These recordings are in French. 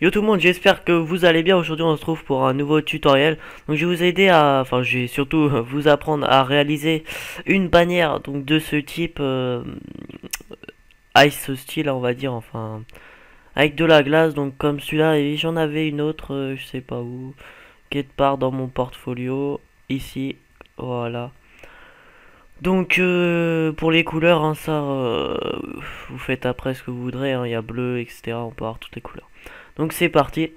Yo tout le monde, j'espère que vous allez bien. Aujourd'hui on se trouve pour un nouveau tutoriel. Donc je vais vous aider à, enfin je vais surtout vous apprendre à réaliser une bannière donc de ce type ice style on va dire, enfin avec de la glace donc comme celui-là, et j'en avais une autre, je sais pas où, quelque part dans mon portfolio, ici, voilà. Donc pour les couleurs, hein, ça vous faites après ce que vous voudrez, hein. Il y a bleu, etc. On peut avoir toutes les couleurs. Donc c'est parti.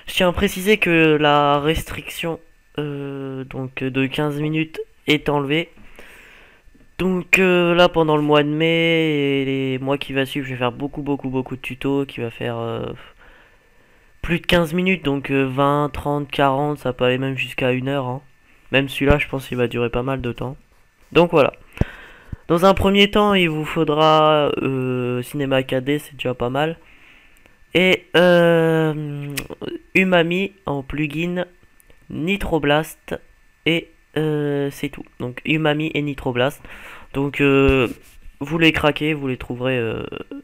Je tiens à préciser que la restriction donc de 15 minutes est enlevée. Donc là pendant le mois de mai et les mois qui va suivre, je vais faire beaucoup de tutos qui va faire plus de 15 minutes, donc 20, 30, 40, ça peut aller même jusqu'à 1 heure, hein. Même celui-là, je pense qu'il va durer pas mal de temps. Donc voilà. Dans un premier temps, il vous faudra Cinema 4D, c'est déjà pas mal. Et Umami en plugin, Nitroblast, et c'est tout. Donc Umami et Nitroblast. Donc vous les craquez, vous les trouverez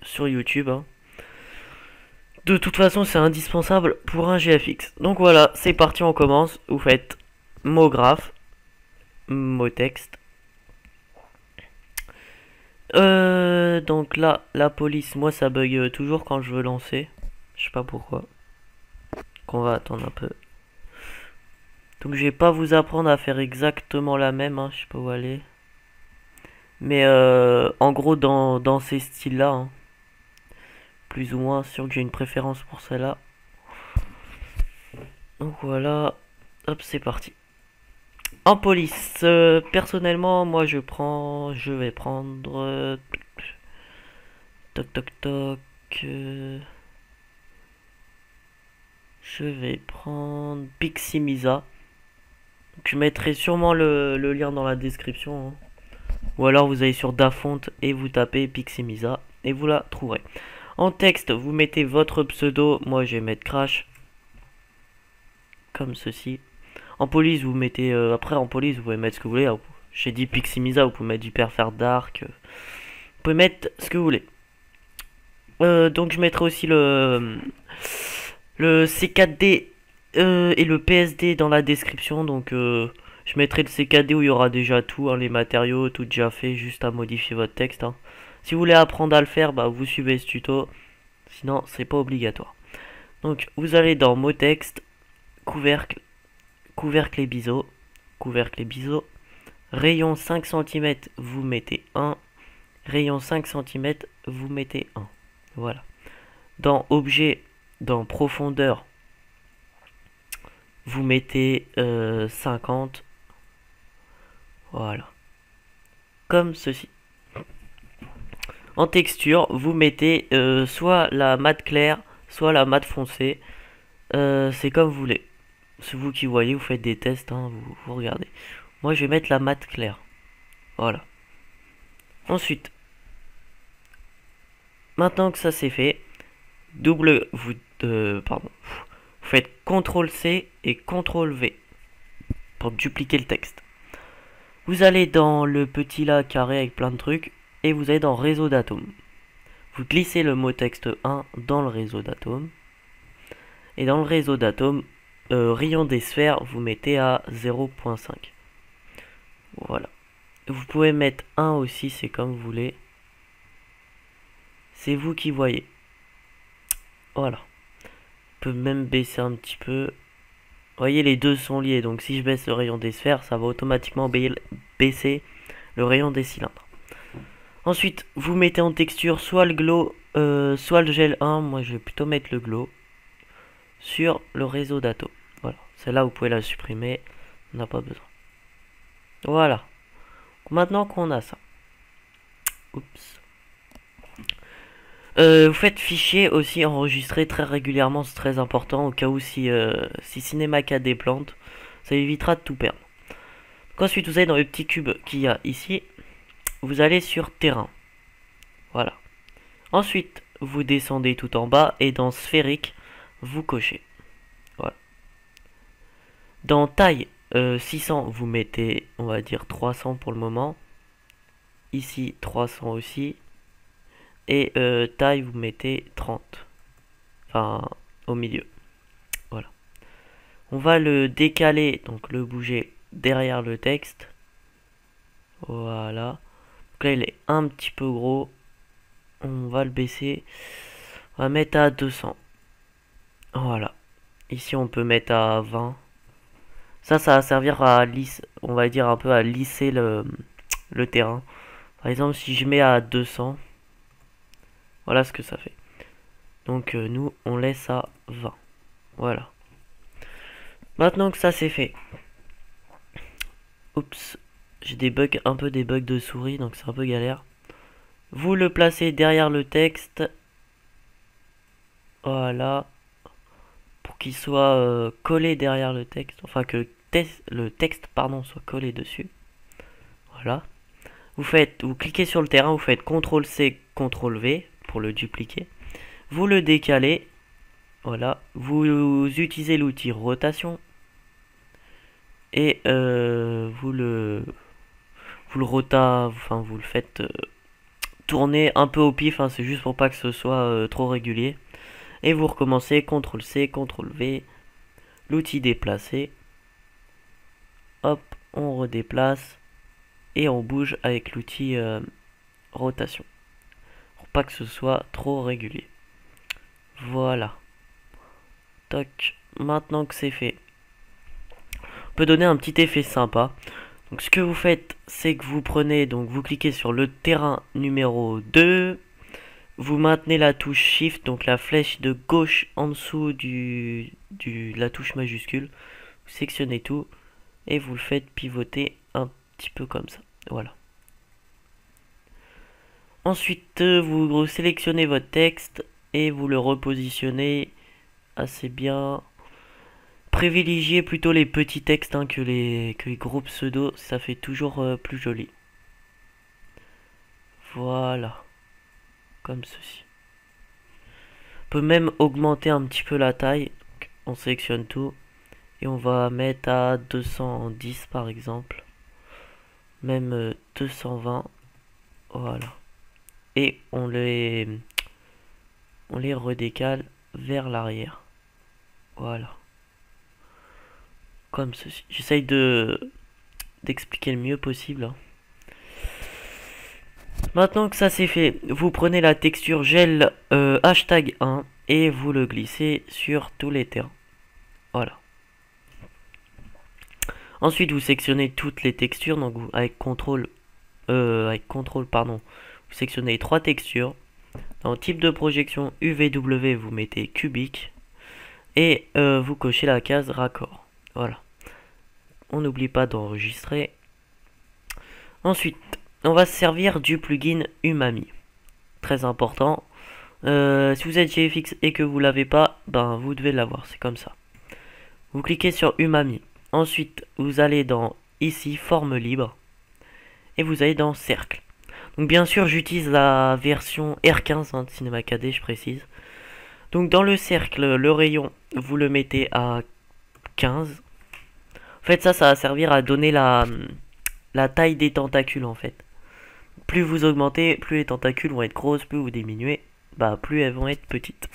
sur YouTube, hein. De toute façon, c'est indispensable pour un GFX. Donc voilà, c'est parti, on commence. Vous faites mot graphe, mot texte. Donc là, la police, moi ça bug toujours quand je veux lancer. Je sais pas pourquoi. Qu'on va attendre un peu. Donc je vais pas vous apprendre à faire exactement la même, hein, je sais pas où aller. Mais en gros dans ces styles-là, hein, plus ou moins sûr que j'ai une préférence pour celle-là. Donc voilà, hop c'est parti. En police, personnellement moi je vais prendre toc toc toc. Je vais prendre Piximisa. Je mettrai sûrement le lien dans la description, hein. Ou alors vous allez sur Dafont et vous tapez Piximisa et vous la trouverez. En texte, vous mettez votre pseudo. Moi, je vais mettre Crash. Comme ceci. En police, vous mettez... après, en police, vous pouvez mettre ce que vous voulez. J'ai dit Piximisa, vous pouvez mettre Hyperfair Dark. Vous pouvez mettre ce que vous voulez. Donc, je mettrai aussi le C4D et le PSD dans la description. Donc... je mettrai le CKD où il y aura déjà tout, hein, les matériaux, tout déjà fait, juste à modifier votre texte, hein. Si vous voulez apprendre à le faire, bah, vous suivez ce tuto. Sinon, c'est pas obligatoire. Donc, vous allez dans mot texte, couvercle, couvercle et biseau, couvercle et biseau. Rayon 5 cm, vous mettez 1. Rayon 5 cm, vous mettez 1. Voilà. Dans objet, dans profondeur, vous mettez 50. Voilà. Comme ceci. En texture, vous mettez soit la mat claire, soit la mat foncée. C'est comme vous voulez. C'est vous qui voyez, vous faites des tests, hein, vous regardez. Moi, je vais mettre la mat claire. Voilà. Ensuite, maintenant que ça c'est fait, vous faites CTRL-C et CTRL-V pour dupliquer le texte. Vous allez dans le petit là carré avec plein de trucs et vous allez dans réseau d'atomes. Vous glissez le mot texte 1 dans le réseau d'atomes. Et dans le réseau d'atomes, rayon des sphères, vous mettez à 0.5. Voilà. Vous pouvez mettre 1 aussi, c'est comme vous voulez. C'est vous qui voyez. Voilà. On peut même baisser un petit peu. Vous voyez, les deux sont liés. Donc si je baisse le rayon des sphères, ça va automatiquement baisser le rayon des cylindres. Ensuite, vous mettez en texture soit le glow, soit le gel 1. Moi, je vais plutôt mettre le glow sur le réseau d'atomes. Voilà. Celle-là, vous pouvez la supprimer. On n'a pas besoin. Voilà. Maintenant qu'on a ça. Oups. Vous faites fichier aussi enregistrer très régulièrement, c'est très important au cas où si Cinema 4D plante, ça évitera de tout perdre. Donc ensuite vous allez dans le petit cube qu'il y a ici, vous allez sur terrain. Voilà. Ensuite vous descendez tout en bas et dans sphérique vous cochez. Voilà. Dans taille 600 vous mettez on va dire 300 pour le moment. Ici 300 aussi. Et taille vous mettez 30. Enfin au milieu. On va le décaler, donc le bouger derrière le texte. Voilà. Donc là, il est un petit peu gros. On va le baisser. On va mettre à 200. Voilà. Ici, on peut mettre à 20. Ça va servir à lisser, on va dire un peu à lisser le terrain. Par exemple, si je mets à 200, voilà ce que ça fait. Donc nous, on laisse à 20. Voilà. Maintenant que ça c'est fait. Oups. J'ai des bugs, un peu des bugs de souris, donc c'est un peu galère. Vous le placez derrière le texte. Voilà. Pour qu'il soit collé derrière le texte. Enfin que le texte pardon, soit collé dessus. Voilà. Vous cliquez sur le terrain, vous faites CTRL-C, CTRL-V pour le dupliquer. Vous le décalez. Voilà. Vous utilisez l'outil rotation. Et vous le vous le faites tourner un peu au pif, hein, c'est juste pour pas que ce soit trop régulier. Et vous recommencez, CTRL-C, CTRL-V, l'outil déplacer. Hop, on redéplace. Et on bouge avec l'outil rotation. Pour pas que ce soit trop régulier. Voilà. Toc. Maintenant que c'est fait, on peut donner un petit effet sympa. Donc ce que vous faites, c'est que vous prenez, donc vous cliquez sur le terrain numéro 2. Vous maintenez la touche Shift, donc la flèche de gauche en dessous la touche majuscule. Vous sectionnez tout et vous le faites pivoter un petit peu comme ça. Voilà. Ensuite, vous sélectionnez votre texte et vous le repositionnez assez bien. Privilégiez plutôt les petits textes hein, que les gros pseudos, ça fait toujours plus joli. Voilà. Comme ceci. On peut même augmenter un petit peu la taille. Donc, on sélectionne tout. Et on va mettre à 210 par exemple. Même 220. Voilà. Et on les redécale vers l'arrière. Voilà. Comme ceci. J'essaye d'expliquer le mieux possible. Maintenant que ça c'est fait, vous prenez la texture gel hashtag 1 et vous le glissez sur tous les terrains. Voilà. Ensuite vous sélectionnez toutes les textures, donc avec CTRL pardon, vous sélectionnez les 3 textures. Dans type de projection UVW vous mettez cubique et vous cochez la case raccord. Voilà. On n'oublie pas d'enregistrer. Ensuite, on va se servir du plugin Umami. Très important. Si vous êtes chez FX et que vous l'avez pas, ben vous devez l'avoir, c'est comme ça. Vous cliquez sur Umami. Ensuite, vous allez dans ici forme libre et vous allez dans cercle. Donc bien sûr, j'utilise la version R15 hein, de Cinema 4D, je précise. Donc dans le cercle, le rayon, vous le mettez à 15. En fait, ça va servir à donner la taille des tentacules en fait. Plus vous augmentez, plus les tentacules vont être grosses, plus vous diminuez, bah plus elles vont être petites.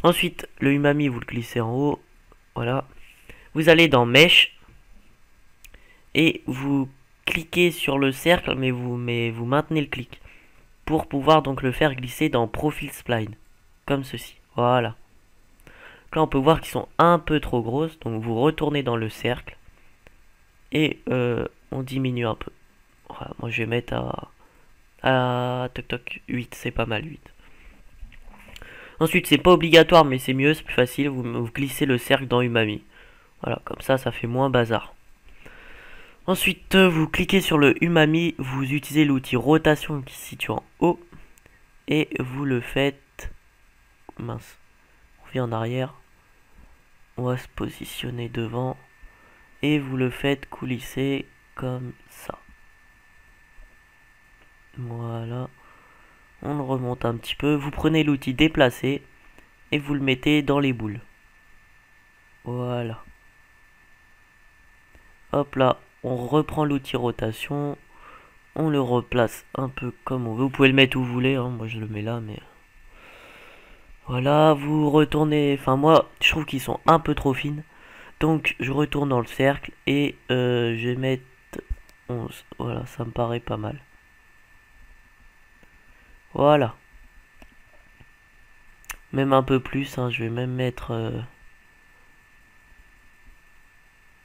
Ensuite, le umami, vous le glissez en haut, voilà. Vous allez dans Mesh et vous cliquez sur le cercle, mais vous maintenez le clic pour pouvoir donc le faire glisser dans Profile Spline, comme ceci. Voilà. Là, on peut voir qu'ils sont un peu trop grosses, donc vous retournez dans le cercle et on diminue un peu. Voilà, moi, je vais mettre à toc toc 8, c'est pas mal 8. Ensuite, c'est pas obligatoire, mais c'est mieux, c'est plus facile. Vous glissez le cercle dans Umami. Voilà, comme ça fait moins bazar. Ensuite, vous cliquez sur le Umami, vous utilisez l'outil rotation qui se situe en haut. Et vous le faites... Mince. On revient en arrière. On va se positionner devant. Et vous le faites coulisser comme ça. Voilà. On le remonte un petit peu. Vous prenez l'outil déplacer. Et vous le mettez dans les boules. Voilà. Hop là, on reprend l'outil rotation, on le replace un peu comme on veut. Vous pouvez le mettre où vous voulez, hein. Moi je le mets là, mais... Voilà, vous retournez... Enfin moi, je trouve qu'ils sont un peu trop fines. Donc je retourne dans le cercle et je vais mettre 11. Voilà, ça me paraît pas mal. Voilà. Même un peu plus, hein, je vais même mettre...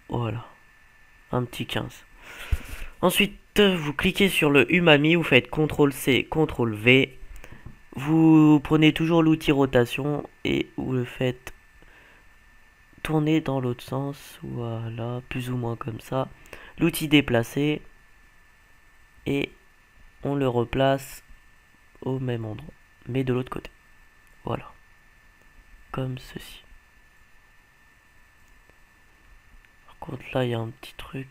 voilà. Un petit 15. Ensuite, vous cliquez sur le umami, vous faites CTRL-C, CTRL-V. Vous prenez toujours l'outil rotation et vous le faites tourner dans l'autre sens. Voilà, plus ou moins comme ça. L'outil déplacer. Et on le replace au même endroit, mais de l'autre côté. Voilà. Comme ceci. Par contre, là, il y a un petit truc...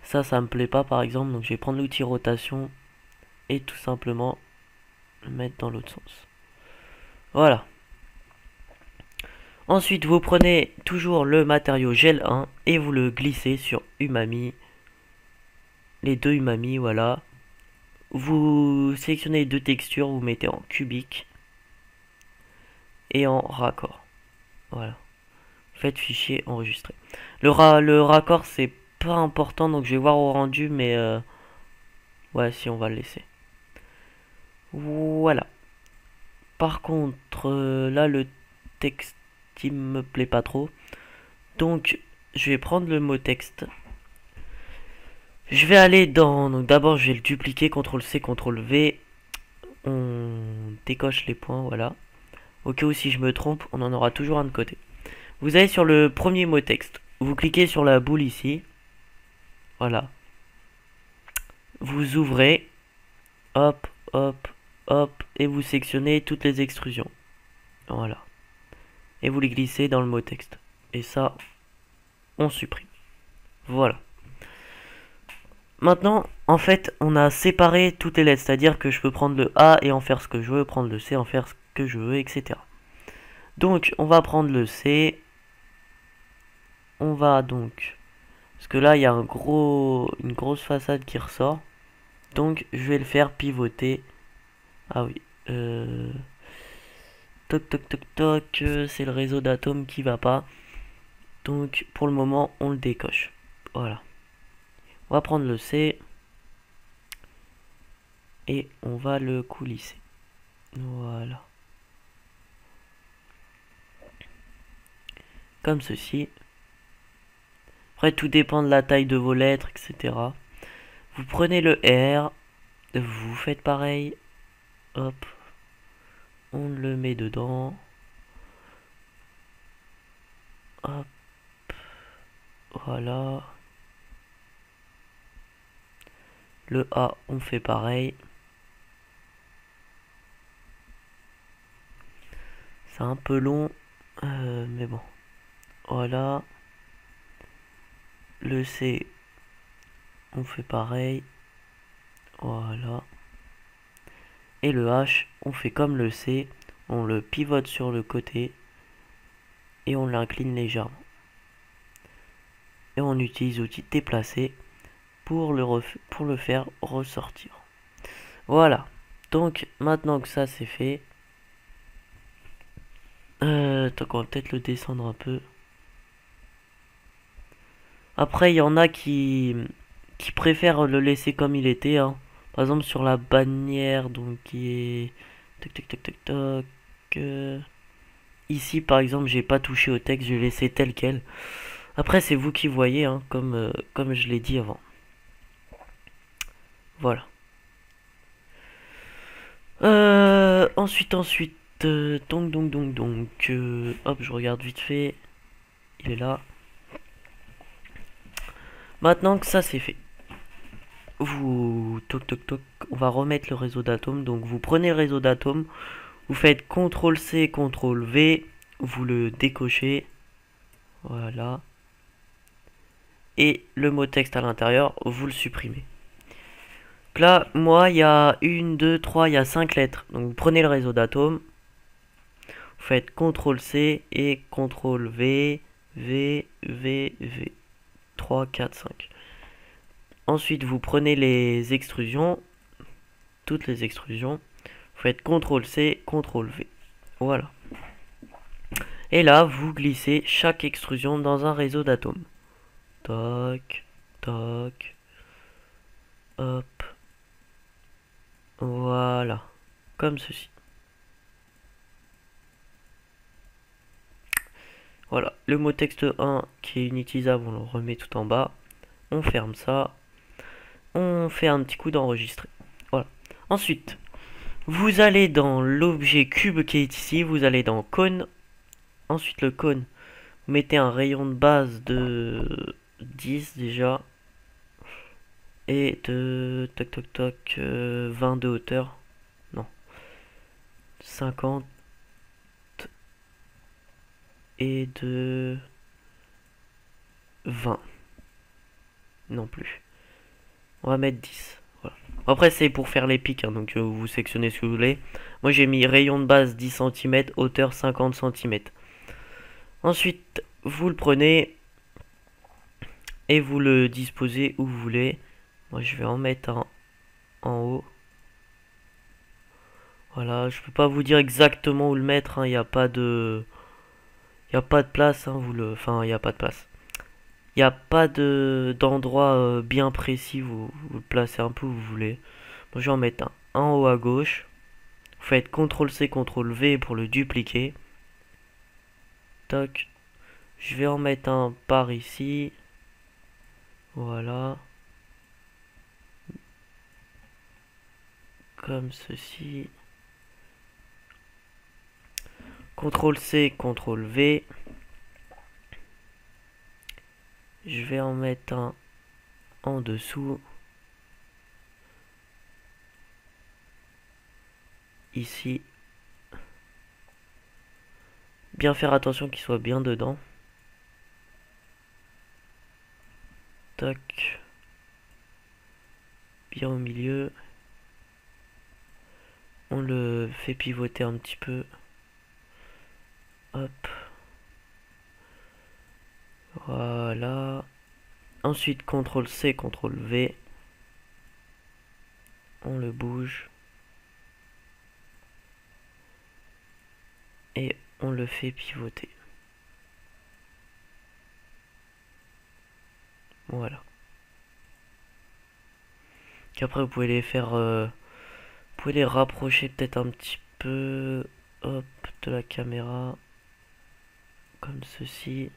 ça me plaît pas, par exemple. Donc, je vais prendre l'outil rotation et tout simplement le mettre dans l'autre sens. Voilà. Ensuite, vous prenez toujours le matériau gel 1 et vous le glissez sur umami. Les deux umami, voilà. Vous sélectionnez deux textures, vous mettez en cubique et en raccord. Voilà. Faites fichier enregistré. Le raccord, c'est pas important, donc je vais voir au rendu, mais ouais, si on va le laisser. Voilà. Par contre, là, le texte, il me plaît pas trop. Donc, je vais prendre le mot texte. Je vais aller dans... donc d'abord, je vais le dupliquer, CTRL-C, CTRL-V. On décoche les points, voilà. Au cas où si je me trompe, on en aura toujours un de côté. Vous allez sur le premier mot texte. Vous cliquez sur la boule ici. Voilà. Vous ouvrez. Hop, hop, hop. Et vous sélectionnez toutes les extrusions. Voilà. Et vous les glissez dans le mot texte. Et ça, on supprime. Voilà. Maintenant, en fait, on a séparé toutes les lettres. C'est-à-dire que je peux prendre le A et en faire ce que je veux. Prendre le C, en faire ce que je veux, etc. Donc, on va prendre le C. On va donc... parce que là, il y a une grosse façade qui ressort. Donc, je vais le faire pivoter. Ah oui. Toc, toc, toc, toc. C'est le réseau d'atomes qui va pas. Donc, pour le moment, on le décoche. Voilà. On va prendre le C. Et on va le coulisser. Voilà. Comme ceci. Après, tout dépend de la taille de vos lettres, etc. Vous prenez le R. Vous faites pareil. Hop. On le met dedans. Hop. Voilà. Le A, on fait pareil. C'est un peu long. Mais bon. Voilà. Le C, on fait pareil. Voilà. Et le H, on fait comme le C. On le pivote sur le côté. Et on l'incline légèrement. Et on utilise l'outil déplacer pour le faire ressortir. Voilà. Donc, maintenant que ça c'est fait. Donc on va peut-être le descendre un peu. Après, il y en a qui préfèrent le laisser comme il était. Hein. Par exemple, sur la bannière, donc qui est... Toc, toc, toc, toc, toc. Ici, par exemple, j'ai pas touché au texte, je l'ai laissé tel quel. Après, c'est vous qui voyez, hein, comme je l'ai dit avant. Voilà. Ensuite, donc, hop, je regarde vite fait. Il est là. Maintenant que ça c'est fait, toc toc toc, on va remettre le réseau d'atomes. Donc vous prenez le réseau d'atomes, vous faites CTRL-C, CTRL-V, vous le décochez. Voilà. Et le mot texte à l'intérieur, vous le supprimez. Donc là, moi, il y a 1, 2, 3, il y a 5 lettres. Donc vous prenez le réseau d'atomes, vous faites CTRL-C et CTRL-V, V, V, V. 3, 4, 5. Ensuite, vous prenez les extrusions, toutes les extrusions, vous faites CTRL-C, CTRL-V. Voilà. Et là, vous glissez chaque extrusion dans un réseau d'atomes. Toc, toc, hop. Voilà. Comme ceci. Voilà. Le mot texte 1 qui est inutilisable, on le remet tout en bas. On ferme ça. On fait un petit coup d'enregistrer. Voilà. Ensuite, vous allez dans l'objet cube qui est ici. Vous allez dans cône. Ensuite, le cône. Vous mettez un rayon de base de 10 déjà. Et de toc toc toc 20 de hauteur. Non. 50. Et de 20. Non plus. On va mettre 10. Voilà. Après c'est pour faire les pics, hein, donc vous sectionnez ce que vous voulez. Moi j'ai mis rayon de base 10 cm, hauteur 50 cm. Ensuite vous le prenez et vous le disposez où vous voulez. Moi je vais en mettre un en haut. Voilà, je peux pas vous dire exactement où le mettre, hein. Il n'y a pas de... Il n'y a pas de place, hein, Enfin, il n'y a pas de place. Il n'y a pas d'endroit bien précis, vous le placez un peu où vous voulez. Moi je vais en mettre un en haut à gauche. Vous faites CTRL-C, CTRL-V pour le dupliquer. Toc. Je vais en mettre un par ici. Voilà. Comme ceci. CTRL-C, CTRL-V. Je vais en mettre un en dessous. Ici. Bien faire attention qu'il soit bien dedans. Tac. Bien au milieu. On le fait pivoter un petit peu. Hop. Voilà. Ensuite, CTRL-C, CTRL-V. On le bouge. Et on le fait pivoter. Voilà. Qu'après, vous pouvez les faire... vous pouvez les rapprocher peut-être un petit peu... Hop, de la caméra. Comme ceci.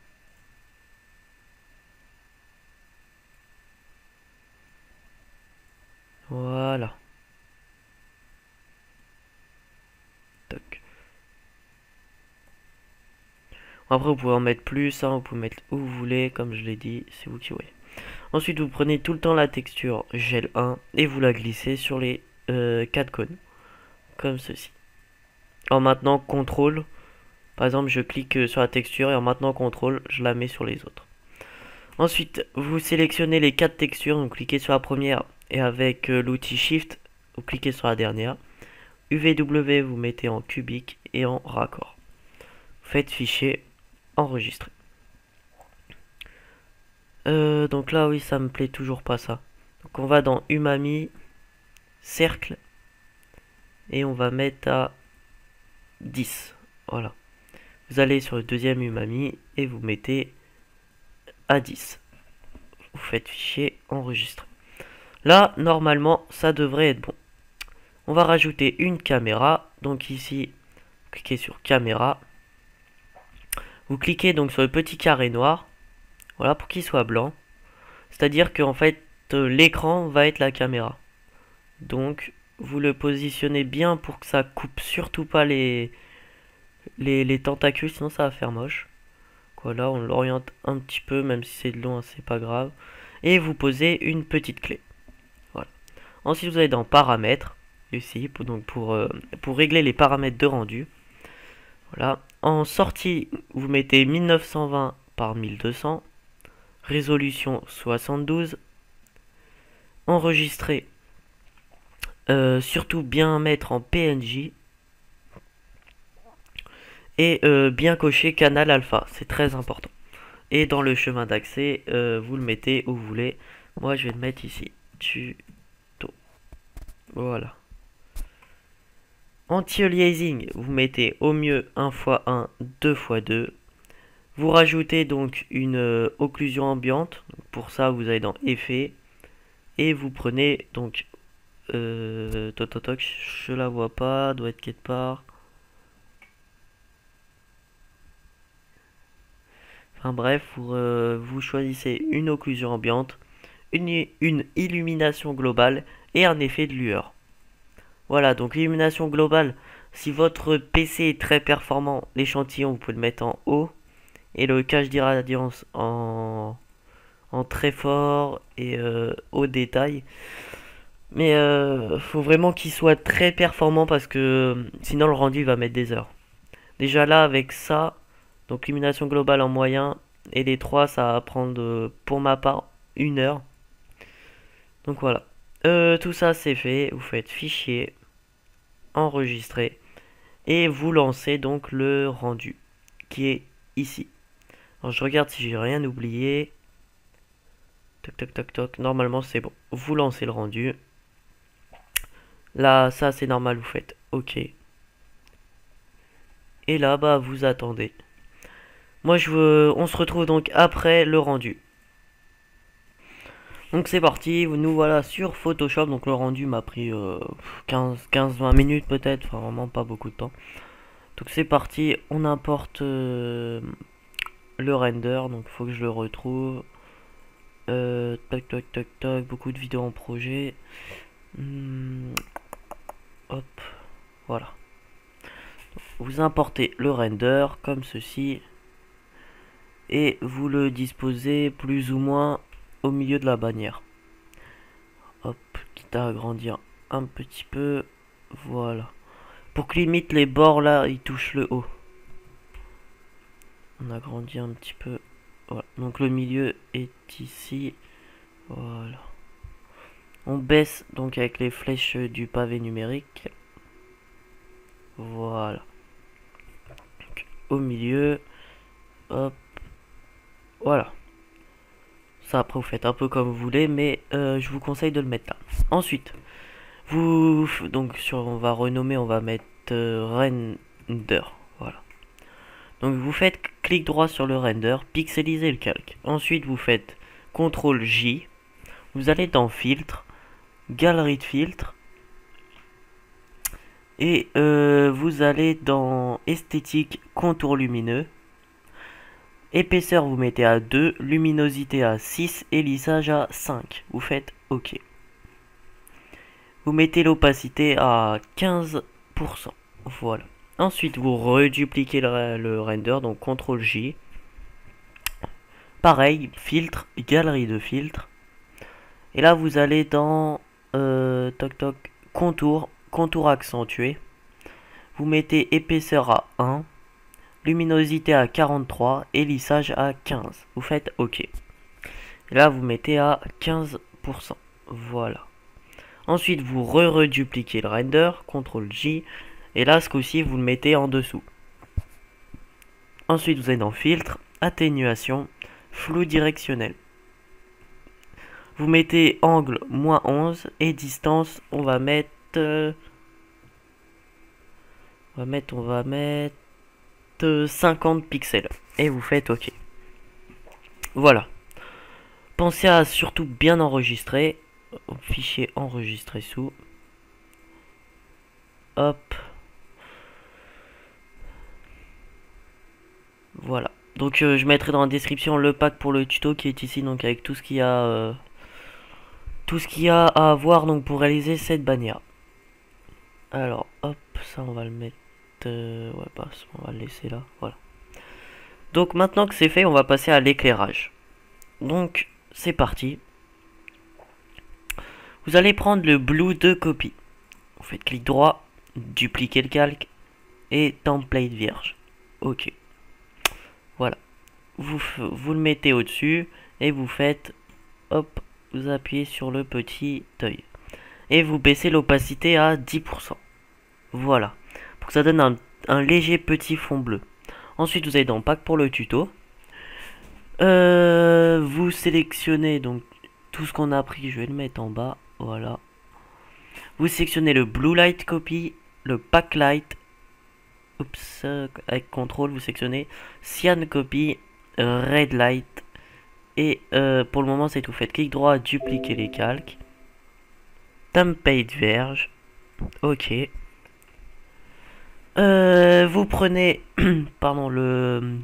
Voilà. Toc. Après, vous pouvez en mettre plus, hein, vous pouvez mettre où vous voulez, comme je l'ai dit, c'est vous qui voyez. Ensuite, vous prenez tout le temps la texture gel 1 et vous la glissez sur les 4 cônes. Comme ceci. En maintenant CTRL, par exemple, je clique sur la texture et en maintenant CTRL, je la mets sur les autres. Ensuite, vous sélectionnez les 4 textures, vous cliquez sur la première et avec l'outil Shift, vous cliquez sur la dernière. UVW, vous mettez en cubique et en raccord. Faites fichier, enregistrer. Donc là, oui, ça me plaît toujours pas ça. Donc on va dans Umami, cercle, et on va mettre à 10. Voilà. Vous allez sur le deuxième Umami et vous mettez à 10. Vous faites fichier, enregistrer. Là, normalement, ça devrait être bon. On va rajouter une caméra. Donc ici, vous cliquez sur caméra. Vous cliquez donc sur le petit carré noir. Voilà, pour qu'il soit blanc. C'est-à-dire qu'en fait, l'écran va être la caméra. Donc, vous le positionnez bien pour que ça coupe surtout pas les tentacules, sinon ça va faire moche. Voilà, on l'oriente un petit peu, même si c'est de long, c'est pas grave. Et vous posez une petite clé. Voilà. Ensuite, vous allez dans paramètres, ici, pour régler les paramètres de rendu. Voilà. En sortie, vous mettez 1920 par 1200. Résolution 72. Enregistrer. Surtout bien mettre en PNJ. Et bien cocher canal alpha. C'est très important. Et dans le chemin d'accès, vous le mettez où vous voulez. Moi, je vais le mettre ici. Tuto. Voilà. Anti-aliasing, vous mettez au mieux 1x1, 2x2. Vous rajoutez donc une occlusion ambiante. Pour ça, vous allez dans Effets. Et vous prenez donc... toc toc toc, je la vois pas, doit être quelque part. Enfin bref, vous choisissez une occlusion ambiante, une illumination globale et un effet de lueur. Voilà, donc l'illumination globale, si votre PC est très performant, l'échantillon vous pouvez le mettre en haut et le cache d'irradiance en très fort et haut détail. Mais faut vraiment qu'il soit très performant parce que sinon le rendu va mettre des heures. Déjà là avec ça, donc illumination globale en moyen et les trois ça va prendre pour ma part 1 heure. Donc voilà. Tout ça c'est fait, vous faites fichier, enregistrer et vous lancez donc le rendu qui est ici. Alors je regarde si j'ai rien oublié. Toc toc toc toc, normalement c'est bon. Vous lancez le rendu. Là ça c'est normal, vous faites OK. Et là bah vous attendez. Moi on se retrouve donc après le rendu. Donc c'est parti, nous voilà sur Photoshop. Donc le rendu m'a pris 15-20 minutes peut-être, enfin vraiment pas beaucoup de temps. Donc c'est parti, on importe le render, donc il faut que je le retrouve. Tac tac tac tac, beaucoup de vidéos en projet. Hop, voilà. Vous importez le render comme ceci. Et vous le disposez plus ou moins au milieu de la bannière. Hop, quitte à agrandir un petit peu. Voilà. Pour que limite les bords là, ils touchent le haut. On agrandit un petit peu. Voilà. Donc le milieu est ici. Voilà. On baisse donc avec les flèches du pavé numérique. Voilà. Donc, au milieu. Hop. Voilà. Ça après vous faites un peu comme vous voulez, mais je vous conseille de le mettre là. Ensuite, donc on va renommer, on va mettre render. Voilà. Donc vous faites clic droit sur le render, pixeliser le calque. Ensuite vous faites CTRL J. Vous allez dans filtre, galerie de filtre. Et vous allez dans esthétique, contour lumineux. Épaisseur vous mettez à 2, luminosité à 6 et lissage à 5. Vous faites OK. Vous mettez l'opacité à 15%. Voilà. Ensuite vous redupliquez le render, donc CTRL J. Pareil, filtre, galerie de filtre. Et là vous allez dans toc toc, contour, contour accentué. Vous mettez épaisseur à 1. Luminosité à 43 et lissage à 15. Vous faites OK. Et là, vous mettez à 15%. Voilà. Ensuite, vous redupliquez le render, CTRL J. Et là, ce coup-ci, vous le mettez en dessous. Ensuite, vous allez dans Filtre, Atténuation, Flou directionnel. Vous mettez angle -11 et distance, on va mettre... 50 pixels et vous faites OK. Voilà. Pensez à surtout bien enregistrer. Fichier enregistré sous. Hop. Voilà. Donc je mettrai dans la description le pack pour le tuto qui est ici, donc avec tout ce qu'il y a à avoir donc pour réaliser cette bannière. Alors hop, ça on va le mettre. Ouais, bah, on va le laisser là. Voilà. Donc maintenant que c'est fait, on va passer à l'éclairage. Donc c'est parti. Vous allez prendre le Blue de copie. Vous faites clic droit, dupliquer le calque et template vierge. OK. Voilà. Vous le mettez au-dessus et vous faites hop, vous appuyez sur le petit œil. Et vous baissez l'opacité à 10%. Voilà. Pour que ça donne un léger petit fond bleu. Ensuite, vous allez dans Pack pour le tuto. Vous sélectionnez donc tout ce qu'on a pris. Je vais le mettre en bas. Voilà. Vous sélectionnez le Blue Light Copy, le backlight. Oups, avec contrôle, vous sélectionnez Cyan Copy, Red Light. Et pour le moment, c'est tout. Faites clic droit, dupliquer les calques. Template vierge. Ok. Vous prenez pardon, le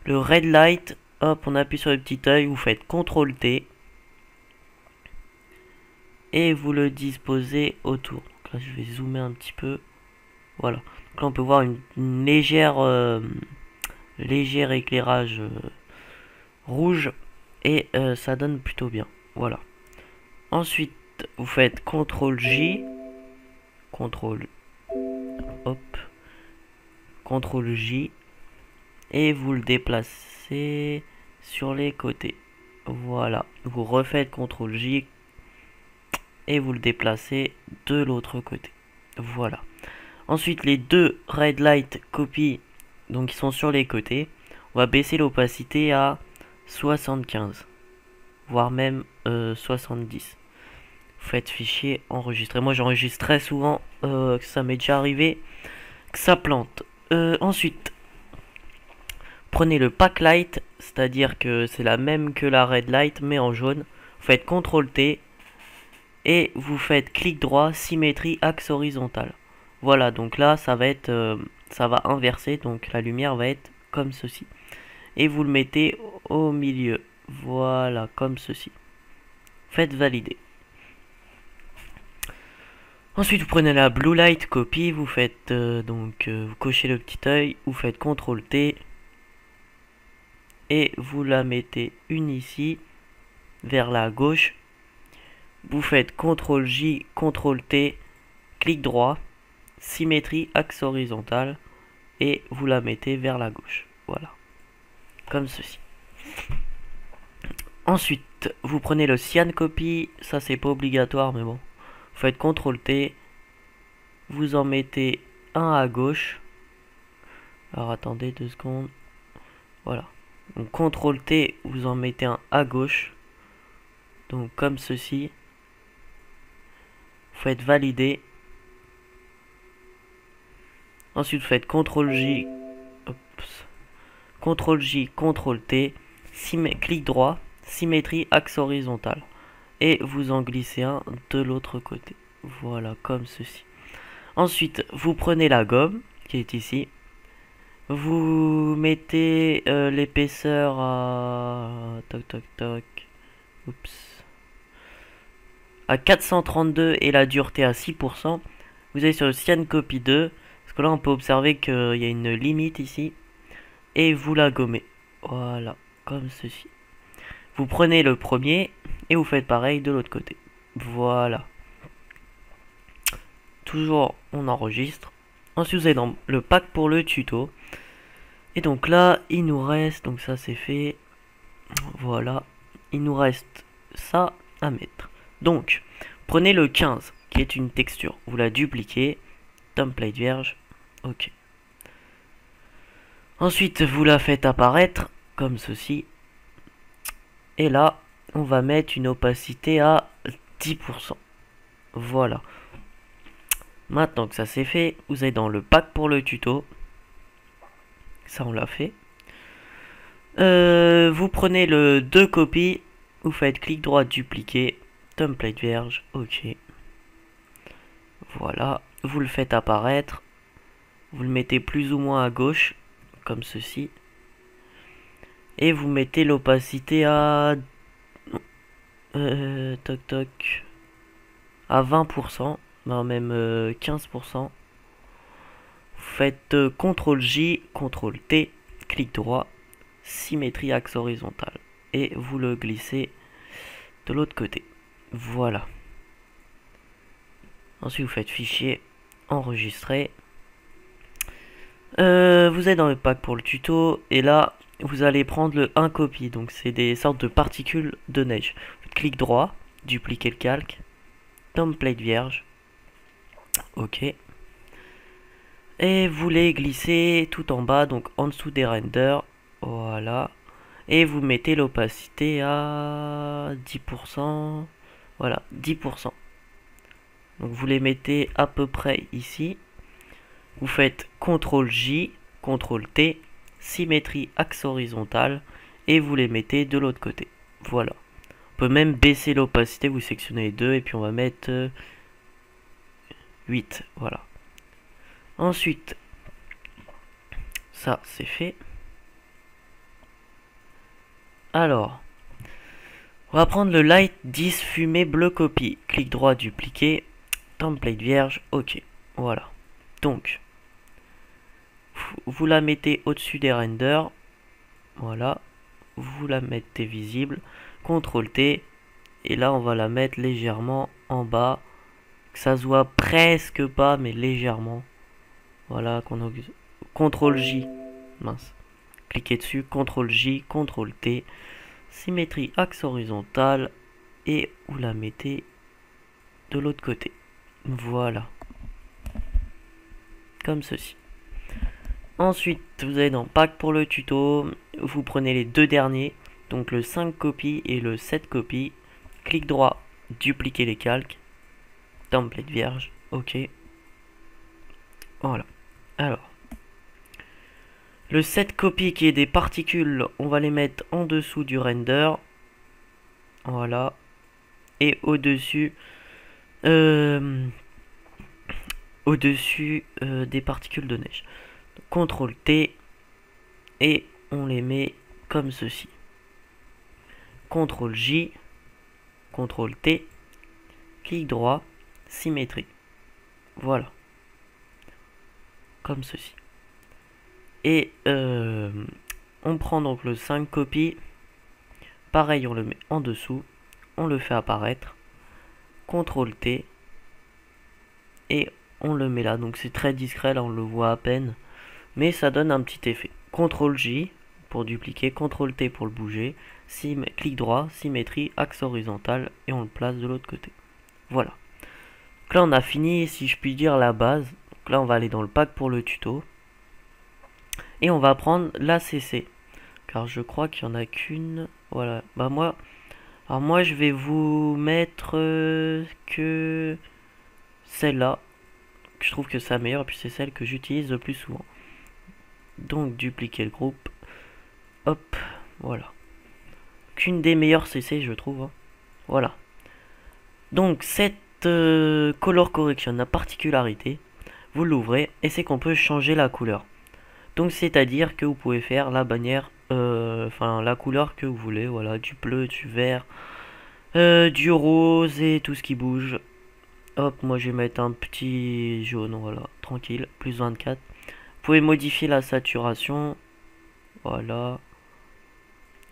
Red Light. Hop, on appuie sur le petit œil. Vous faites CTRL T. Et vous le disposez autour. Donc là, je vais zoomer un petit peu. Voilà. Donc là, on peut voir une légère, légère éclairage rouge. Et ça donne plutôt bien. Voilà. Ensuite, vous faites CTRL J. CTRL. Hop. CTRL J. Et vous le déplacez sur les côtés. Voilà. Vous refaites CTRL J. Et vous le déplacez de l'autre côté. Voilà. Ensuite, les deux Red Light Copy, donc ils sont sur les côtés. On va baisser l'opacité à 75, voire même 70. Vous faites fichier, enregistrer. Moi, j'enregistre très souvent, que ça m'est déjà arrivé, que ça plante. Ensuite, prenez le backlight, c'est-à-dire que c'est la même que la Red Light, mais en jaune. Vous faites CTRL T. Et vous faites clic droit, symétrie, axe horizontal. Voilà, donc là, ça va être, ça va inverser, donc la lumière va être comme ceci. Et vous le mettez au milieu. Voilà, comme ceci. Faites valider. Ensuite, vous prenez la Blue Light Copy, vous faites, vous cochez le petit œil, vous faites CTRL T. Et vous la mettez une ici, vers la gauche. Vous faites CTRL J, CTRL T, clic droit, symétrie, axe horizontal, et vous la mettez vers la gauche. Voilà. Comme ceci. Ensuite, vous prenez le Cyan Copy, ça c'est pas obligatoire, mais bon. Vous faites CTRL T, vous en mettez un à gauche. Alors attendez 2 secondes. Voilà. Donc CTRL T, vous en mettez un à gauche. Donc comme ceci. Vous faites valider. Ensuite, vous faites CTRL J. CTRL J, CTRL T. Clic droit. Symétrie, axe horizontal. Et vous en glissez un de l'autre côté. Voilà, comme ceci. Ensuite, vous prenez la gomme qui est ici. Vous mettez l'épaisseur à... Toc, toc, toc. Oups. À 432 et la dureté à 6%. Vous allez sur le Cyan Copy 2. Parce que là, on peut observer qu'il y a une limite ici. Et vous la gommez. Voilà, comme ceci. Vous prenez le premier et vous faites pareil de l'autre côté. Voilà. Toujours, on enregistre. Ensuite, vous allez dans le pack pour le tuto. Et donc là, il nous reste, donc ça c'est fait. Voilà. Il nous reste ça à mettre. Donc, prenez le 15, qui est une texture. Vous la dupliquez. Template vierge. Ok. Ensuite, vous la faites apparaître comme ceci. Et là, on va mettre une opacité à 10%. Voilà. Maintenant que ça c'est fait, vous allez dans le pack pour le tuto. Ça, on l'a fait. Vous prenez le 2 copies. Vous faites clic droit, dupliquer. Template vierge. Ok. Voilà. Vous le faites apparaître. Vous le mettez plus ou moins à gauche. Comme ceci. Et vous mettez l'opacité à... toc toc. À 20%. Non, même 15%. Vous faites CTRL J, CTRL T. Clic droit. Symétrie axe horizontal. Et vous le glissez de l'autre côté. Voilà. Ensuite, vous faites fichier, enregistrer. Vous êtes dans le pack pour le tuto. Et là, vous allez prendre le 1 copie. Donc, c'est des sortes de particules de neige. Clic droit, dupliquer le calque. Template vierge. Ok. Et vous les glissez tout en bas, donc en dessous des renders. Voilà. Et vous mettez l'opacité à 10%. Voilà, 10%. Donc vous les mettez à peu près ici. Vous faites CTRL J, CTRL T, symétrie axe horizontal, et vous les mettez de l'autre côté. Voilà. On peut même baisser l'opacité, vous sectionnez les deux, et puis on va mettre 8. Voilà. Ensuite, ça c'est fait. Alors, on va prendre le Light 10 fumée bleu copie. Clic droit, dupliquer, template vierge, ok. Voilà. Donc, vous la mettez au-dessus des renders. Voilà. Vous la mettez visible. CTRL T. Et là, on va la mettre légèrement en bas. Que ça se voit presque pas, mais légèrement. Voilà. CTRL J. Mince. Cliquez dessus. CTRL J. CTRL T. Symétrie axe horizontal. Et vous la mettez de l'autre côté. Voilà. Comme ceci. Ensuite, vous allez dans Pack pour le tuto. Vous prenez les deux derniers. Donc le 5 copies et le 7 copies. Clic droit, dupliquer les calques. Template vierge. Ok. Voilà. Alors. Le 7 copies qui est des particules, on va les mettre en dessous du render. Voilà. Et au-dessus. Au-dessus des particules de neige. CTRL T. Et on les met comme ceci. CTRL J. CTRL T. Clic droit. Symétrie. Voilà. Comme ceci. Et on prend donc le 5 copies. Pareil, on le met en dessous. On le fait apparaître. CTRL T. Et on le met là. Donc c'est très discret, là on le voit à peine. Mais ça donne un petit effet. CTRL J pour dupliquer. CTRL T pour le bouger. Clic droit, symétrie, axe horizontal. Et on le place de l'autre côté. Voilà. Donc là on a fini, si je puis dire, la base. Donc là on va aller dans le pack pour le tuto. Et on va prendre la CC. Car je crois qu'il n'y en a qu'une. Voilà. Bah moi. Alors moi je vais vous mettre que celle-là. Je trouve que c'est la meilleure. Et puis c'est celle que j'utilise le plus souvent. Donc dupliquer le groupe. Hop. Voilà. Qu'une des meilleures CC je trouve. Hein. Voilà. Donc cette color correction, la particularité. Vous l'ouvrez. Et c'est qu'on peut changer la couleur. Donc c'est-à-dire que vous pouvez faire la bannière, enfin la couleur que vous voulez, voilà, du bleu, du vert, du rose et tout ce qui bouge. Hop, moi je vais mettre un petit jaune, voilà, tranquille, plus 24. Vous pouvez modifier la saturation, voilà.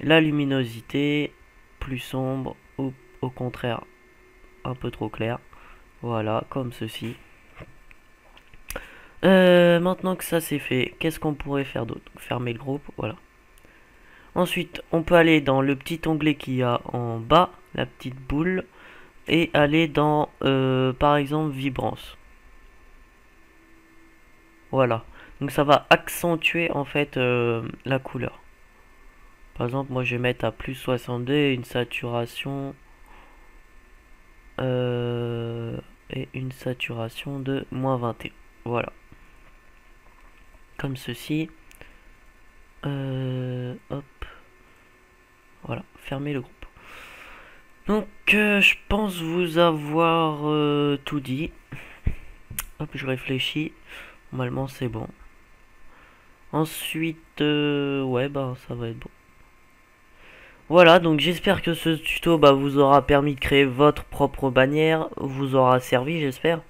La luminosité, plus sombre, ou au contraire, un peu trop clair. Voilà, comme ceci. Maintenant que ça c'est fait, qu'est-ce qu'on pourrait faire d'autre? Fermer le groupe, voilà. Ensuite, on peut aller dans le petit onglet qu'il y a en bas, la petite boule, et aller dans, par exemple, vibrance. Voilà. Donc ça va accentuer en fait la couleur. Par exemple, moi je vais mettre à plus 62 et une saturation de moins 21. Voilà. Comme ceci. Hop. Voilà, fermez le groupe. Donc, je pense vous avoir tout dit. Hop, je réfléchis. Normalement, c'est bon. Ensuite, ouais, bah, ça va être bon. Voilà, donc j'espère que ce tuto vous aura permis de créer votre propre bannière. Vous aura servi, j'espère.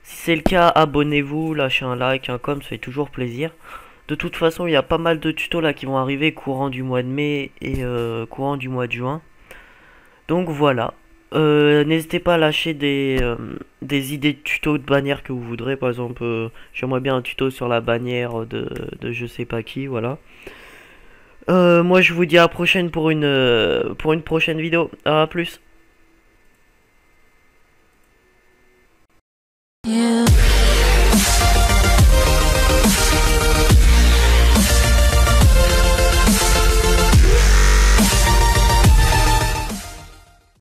Si c'est le cas, abonnez-vous, lâchez un like, un com, ça fait toujours plaisir. De toute façon, il y a pas mal de tutos là qui vont arriver courant du mois de mai et courant du mois de juin. Donc voilà. N'hésitez pas à lâcher des idées de tutos de bannières que vous voudrez. Par exemple, j'aimerais bien un tuto sur la bannière de je sais pas qui, voilà. Moi je vous dis à la prochaine pour une prochaine vidéo. À plus.